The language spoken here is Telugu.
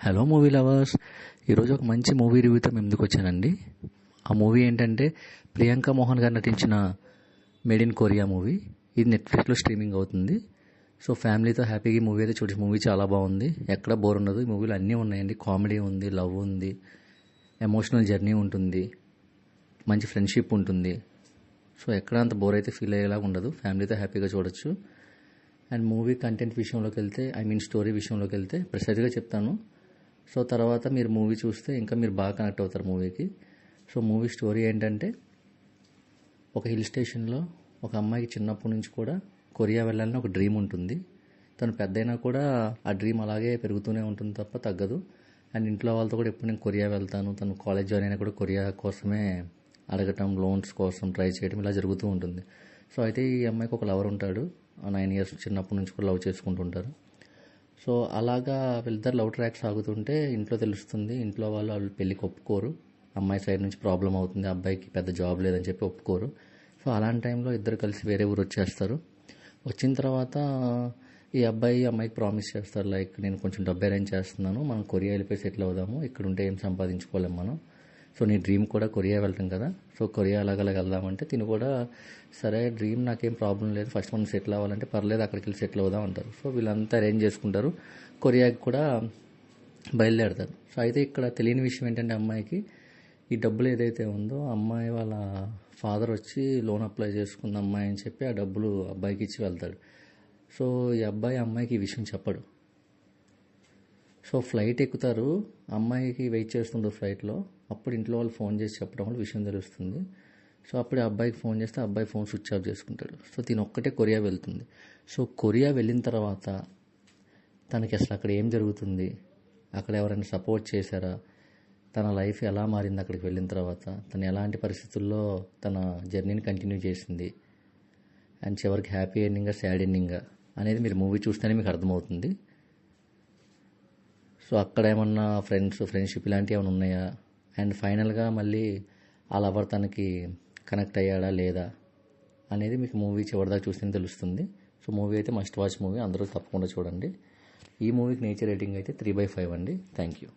హలో మూవీ లవర్స్, ఈరోజు ఒక మంచి మూవీ రివ్యూతో మేము ముందుకు వచ్చానండి. ఆ మూవీ ఏంటంటే ప్రియాంక మోహన్ గారు నటించిన మేడ్ ఇన్ కొరియా మూవీ. ఇది నెట్ఫ్లిక్స్లో స్ట్రీమింగ్ అవుతుంది. సో ఫ్యామిలీతో హ్యాపీగా ఈ మూవీ అయితే చూడొచ్చు. మూవీ చాలా బాగుంది, ఎక్కడ బోర్ ఉండదు. ఈ మూవీలో అన్నీ ఉన్నాయండి. కామెడీ ఉంది, లవ్ ఉంది, ఎమోషనల్ జర్నీ ఉంటుంది, మంచి ఫ్రెండ్షిప్ ఉంటుంది. సో ఎక్కడ అంత బోర్ అయితే ఫీల్ అయ్యేలాగా ఉండదు. ఫ్యామిలీతో హ్యాపీగా చూడొచ్చు. అండ్ మూవీ కంటెంట్ విషయంలోకి వెళ్తే, స్టోరీ విషయంలోకి వెళ్తే ప్రిసైజ్గా చెప్తాను. సో తర్వాత మీరు మూవీ చూస్తే ఇంకా మీరు బాగా కనెక్ట్ అవుతారు మూవీకి. సో మూవీ స్టోరీ ఏంటంటే, ఒక హిల్ స్టేషన్లో ఒక అమ్మాయికి చిన్నప్పటి నుంచి కూడా కొరియా వెళ్ళాలని ఒక డ్రీమ్ ఉంటుంది. తను పెద్దయినా కూడా ఆ డ్రీమ్ అలాగే పెరుగుతూనే ఉంటుంది తప్ప తగ్గదు. అండ్ ఇంట్లో వాళ్ళతో కూడా ఎప్పుడు నేను కొరియా వెళ్తాను, తను కాలేజ్ జాయిన్ అయినా కూడా కొరియా కోసమే అడగటం, లోన్స్ కోసం ట్రై చేయడం ఇలా జరుగుతూ ఉంటుంది. సో అయితే ఈ అమ్మాయికి ఒక లవర్ ఉంటాడు. 9 years చిన్నప్పటి నుంచి కూడా లవ్ చేసుకుంటుంటారు. సో అలాగా వీళ్ళిద్దరు లవ్ ట్రాక్ సాగుతుంటే ఇంట్లో తెలుస్తుంది. ఇంట్లో వాళ్ళు పెళ్ళికి ఒప్పుకోరు. అమ్మాయి సైడ్ నుంచి ప్రాబ్లం అవుతుంది, అబ్బాయికి పెద్ద జాబ్ లేదని చెప్పి ఒప్పుకోరు. సో అలాంటి టైంలో ఇద్దరు కలిసి వేరే ఊరు వచ్చేస్తారు. వచ్చిన తర్వాత ఈ అమ్మాయికి ప్రామిస్ చేస్తారు, లైక్ నేను కొంచెం డబ్బు అరేంజ్ చేస్తున్నాను, మనం కొరియా వెళ్ళిపోయి సెటిల్ అవుదాము, ఇక్కడ ఉంటే ఏం సంపాదించుకోలేము మనం. సో నీ డ్రీమ్ కూడా కొరియా వెళ్ళటం కదా, సో కొరియా అలాగలా వెళ్దామంటే తిను కూడా సరే డ్రీమ్ నాకేం ప్రాబ్లం లేదు, ఫస్ట్ మనం సెటిల్ అవ్వాలంటే పర్లేదు అక్కడికి వెళ్ళి సెటిల్ అవుదాం అంటారు. సో వీళ్ళంతా అరేంజ్ చేసుకుంటారు, కొరియాకి కూడా బయలుదేరతారు. సో అయితే ఇక్కడ తెలియని విషయం ఏంటంటే, అమ్మాయికి ఈ డబ్బులు ఏదైతే ఉందో అమ్మాయి వాళ్ళ ఫాదర్ వచ్చి లోన్ అప్లై చేసుకున్న అమ్మాయి అని చెప్పి ఆ డబ్బులు అబ్బాయికి ఇచ్చి వెళ్తాడు. సో ఈ అమ్మాయికి ఈ విషయం చెప్పడు. సో ఫ్లైట్ ఎక్కుతారు, అమ్మాయికి వెయిట్ చేస్తుంటారు ఫ్లైట్లో. అప్పుడు ఇంట్లో వాళ్ళు ఫోన్ చేసి చెప్పడం వల్ల విషయం తెలుస్తుంది. సో అప్పుడు అబ్బాయికి ఫోన్ చేస్తే అబ్బాయి ఫోన్ స్విచ్ ఆఫ్ చేసుకుంటాడు. సో దీని ఒక్కటే కొరియా వెళ్తుంది. సో కొరియా వెళ్ళిన తర్వాత తనకి అసలు అక్కడ ఏం జరుగుతుంది, అక్కడ ఎవరైనా సపోర్ట్ చేశారా, తన లైఫ్ ఎలా మారింది అక్కడికి వెళ్ళిన తర్వాత, తను ఎలాంటి పరిస్థితుల్లో తన జర్నీని కంటిన్యూ చేసింది, అండ్ చివరికి హ్యాపీ ఎండింగా సాడ్ ఎండింగా అనేది మీరు మూవీ చూస్తేనే మీకు అర్థమవుతుంది. సో అక్కడ ఏమన్నా ఫ్రెండ్షిప్ ఇలాంటివి ఏమైనా ఉన్నాయా, అండ్ ఫైనల్గా మళ్ళీ ఆ లవర్ తనకి కనెక్ట్ అయ్యాడా లేదా అనేది మీకు మూవీ చివరిదాకా చూస్తేనే తెలుస్తుంది. సో మూవీ అయితే మస్ట్ వాచ్ మూవీ, అందరూ తప్పకుండా చూడండి. ఈ మూవీకి నేచర్ రేటింగ్ అయితే 3/5 అండి. Thank you.